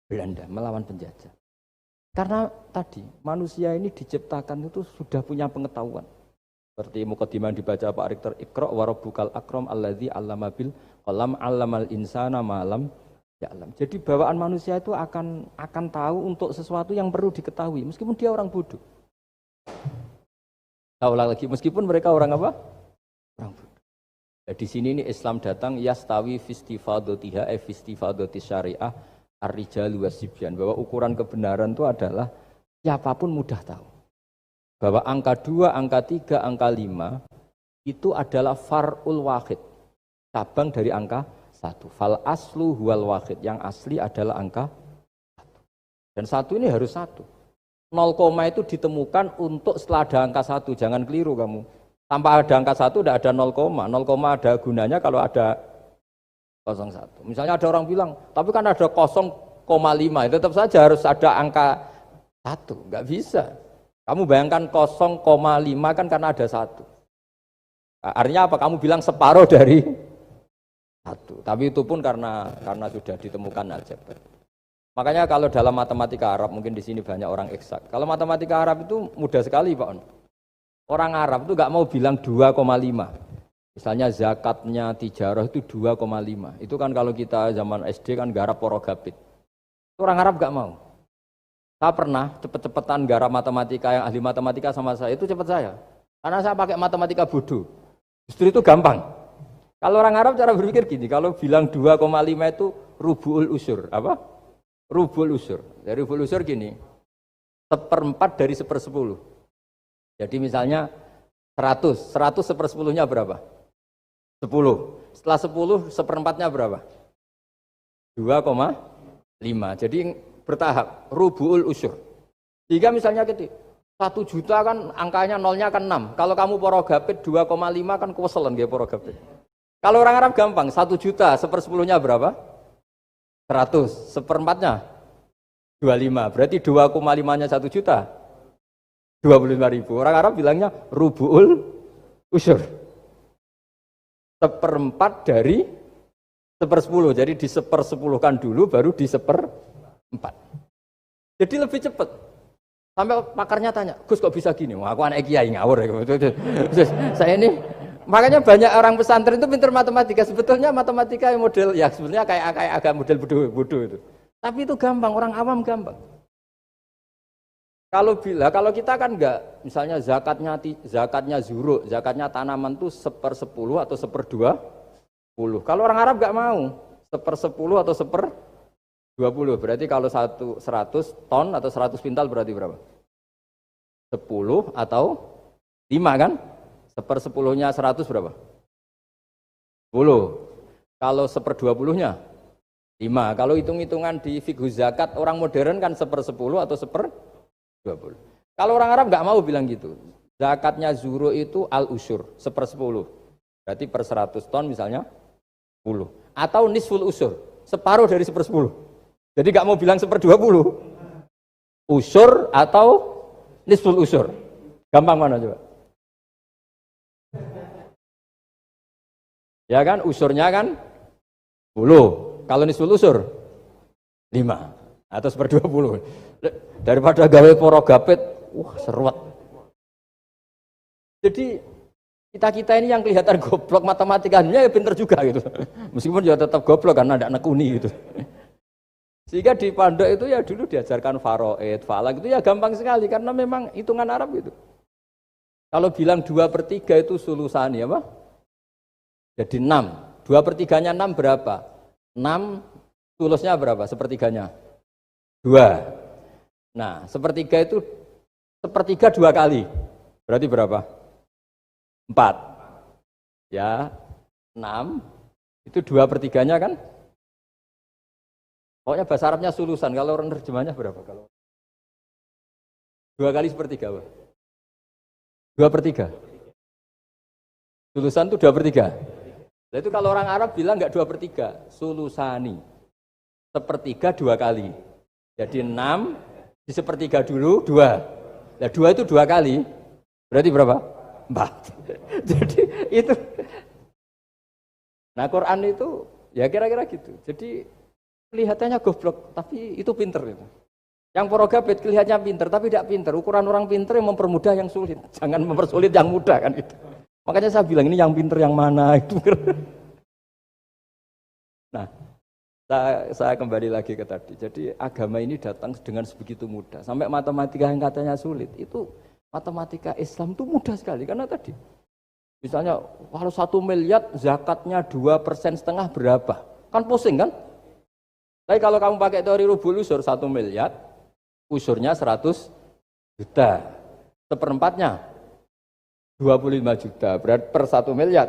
Belanda, melawan penjajah. Karena tadi manusia ini diciptakan itu sudah punya pengetahuan. Seperti mukadimah dibaca Pak Rektor, Iqra wa rabbukal akram alladzi 'allama bil qalam 'allamal insana ma lam ya'lam. Jadi bawaan manusia itu akan tahu untuk sesuatu yang perlu diketahui meskipun dia orang bodoh. Tahu lagi meskipun mereka orang apa? Orang bodoh. Nah, di sini ini Islam datang yastawi fistifadatiha fistifadati syariah ar-rijal wasibyan, bahwa ukuran kebenaran itu adalah siapapun mudah tahu bahwa angka 2, angka 3, angka 5 itu adalah far'ul wahid, cabang dari angka 1. Fal aslu huwal wahid, yang asli adalah angka 1. Dan 1 ini harus 1. 0, itu ditemukan untuk setelah ada angka 1, jangan keliru kamu. Tanpa ada angka 1 tidak ada 0, 0, ada gunanya kalau ada 01. Misalnya ada orang bilang, tapi kan ada 0,5, tetap saja harus ada angka 1, nggak bisa. Kamu bayangkan 0,5 kan karena ada 1. Artinya apa? Kamu bilang separuh dari 1. Tapi itu pun karena sudah ditemukan aljabar. Makanya kalau dalam matematika Arab, mungkin di sini banyak orang eksak. Kalau matematika Arab itu mudah sekali Pak. Orang Arab itu nggak mau bilang 2,5. Misalnya zakatnya tijarah itu 2,5. Itu kan kalau kita zaman SD kan garap porogapit. Orang Arab nggak mau. Saya pernah cepet-cepetan garap matematika, yang ahli matematika sama saya, itu cepet saya. Karena saya pakai matematika bodoh. Justru itu gampang. Kalau orang Arab cara berpikir gini, kalau bilang 2,5 itu rubu'ul usur. Apa? Rubu'ul usur. Dari rubu'ul usur gini, 1/4 dari 1/10. Jadi misalnya 100 1/10-nya berapa? 10. Setelah 10, 1/4-nya berapa? 2,5. Jadi bertahap, rubu'ul usur. Jika misalnya gitu, 1 juta kan angkanya nolnya kan 6. Kalau kamu porogapit 2,5 kan keweselan dia porogapit. Kalau orang Arab gampang, 1 juta 1/10-nya berapa? 100. 1/4-nya 25. Berarti 2,5-nya 1 juta 25.000. Orang Arab bilangnya rubu'ul usur. 1/4 dari 1/10. Jadi di 1/10-kan dulu baru di 1/4. Jadi lebih cepat. Sampai pakarnya tanya, Gus kok bisa gini? Wah, aku anak kiai ngawur ya. Saya ini, makanya banyak orang pesantren itu pintar matematika. Sebetulnya matematika yang model, ya sebenarnya kayak agak model bodoh itu. Tapi itu gampang, orang awam gampang. Kalau kita kan enggak, misalnya zakatnya zuru, zakatnya tanaman itu 1/10 atau 1/20. Kalau orang Arab enggak mau 1/10 atau 1/20. Berarti kalau 100 ton atau 100 pintal berarti berapa? 10 atau 5 kan? 1/10-nya 100 berapa? 10. Kalau 1/20-nya 5. Kalau hitung-hitungan di fikih zakat orang modern kan 1/10 atau 1/20. Kalau orang Arab nggak mau bilang gitu. Zakatnya zuru itu al-usyur 1/10. Berarti per 100 ton misalnya 10. Atau nisful usyur, separuh dari 1/10. Jadi nggak mau bilang 1/20. Usyur atau nisful usyur. Gampang mana coba? Ya kan, usurnya kan 10. Kalau nisful usur 5 atau 1/20. Daripada gawe porogapit, wah seruat. Jadi kita ini yang kelihatan goblok matematikanya ya pinter juga gitu. Meskipun ya tetap goblok karena tidak nekuni gitu. Sehingga di pondok itu ya dulu diajarkan faraid, falak itu ya gampang sekali karena memang hitungan Arab itu. Kalau bilang 2/3 itu sulusani apa? Jadi 6. 2/3-nya 6 berapa? 6 sulusnya berapa? Sepertiganya? 2. Nah, sepertiga itu sepertiga 2 kali. Berarti berapa? 4. Ya, 6. Itu 2/3-nya kan? Pokoknya bahasa Arabnya sulusan. Kalau orang terjemahnya berapa? Kalau 2 kali sepertiga apa? 2/3. Sulusan itu 2/3. Nah, itu kalau orang Arab bilang enggak 2/3, sulusani. Sepertiga 2 kali. Jadi 6 di sepertiga dulu 2. Nah 2 itu 2 kali. Berarti berapa? 4. Jadi itu. Nah Quran itu ya kira-kira gitu. Jadi kelihatannya goblok, tapi itu pinter gitu. Yang porogabit kelihatannya pinter, tapi tidak pinter. Ukuran orang pinter yang mempermudah yang sulit. Jangan mempersulit yang mudah kan itu. Makanya saya bilang ini yang pinter yang mana itu. Nah, saya kembali lagi ke tadi. Jadi agama ini datang dengan sebegitu mudah. Sampai matematika yang katanya sulit, itu matematika Islam itu mudah sekali. Karena tadi, misalnya kalau 1 miliar zakatnya 2,5% berapa? Kan pusing kan? Tapi kalau kamu pakai teori rubul usur 1 miliar, usurnya 100 juta. Seperempatnya 25 juta. Berarti per 1 miliar.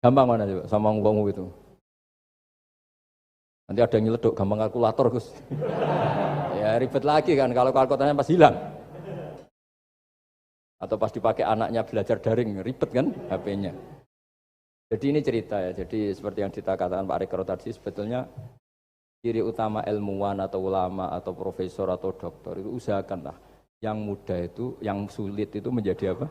Gampang mana coba sama ngomong itu. Nanti ada yang nyeleduk gampang kalkulator Gus. Ya ribet lagi kan kalau kalkulatornya pas hilang. Atau pas dipakai anaknya belajar daring, ribet kan HP-nya. Jadi ini cerita ya, jadi seperti yang dikatakan Pak Rekro tadi, sebetulnya ciri utama ilmuwan atau ulama atau profesor atau doktor itu usahakanlah yang mudah itu, yang sulit itu menjadi apa?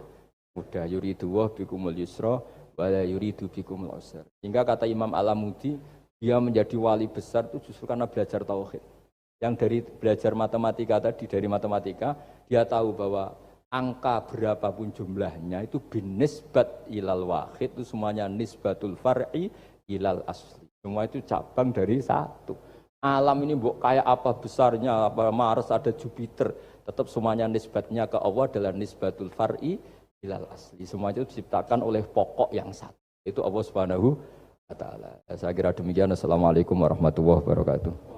Mudah. Yuridu wa bikumul yusra wa la yuridu bikumul usra. Hingga kata Imam Alamudi, dia menjadi wali besar itu justru karena belajar tauhid. Yang dari belajar matematika tadi, dari matematika, dia tahu bahwa angka berapapun jumlahnya itu binisbat ilal wahid itu semuanya nisbatul far'i ilal asli. Semua itu cabang dari satu. Alam ini kayak apa besarnya, apa Mars, ada Jupiter, tetap semuanya nisbatnya ke Allah adalah nisbatul far'i ilal asli. Semua itu diciptakan oleh pokok yang satu. Itu Allah Subhanahu wa taala. Saya kira demikian. Assalamualaikum warahmatullahi wabarakatuh.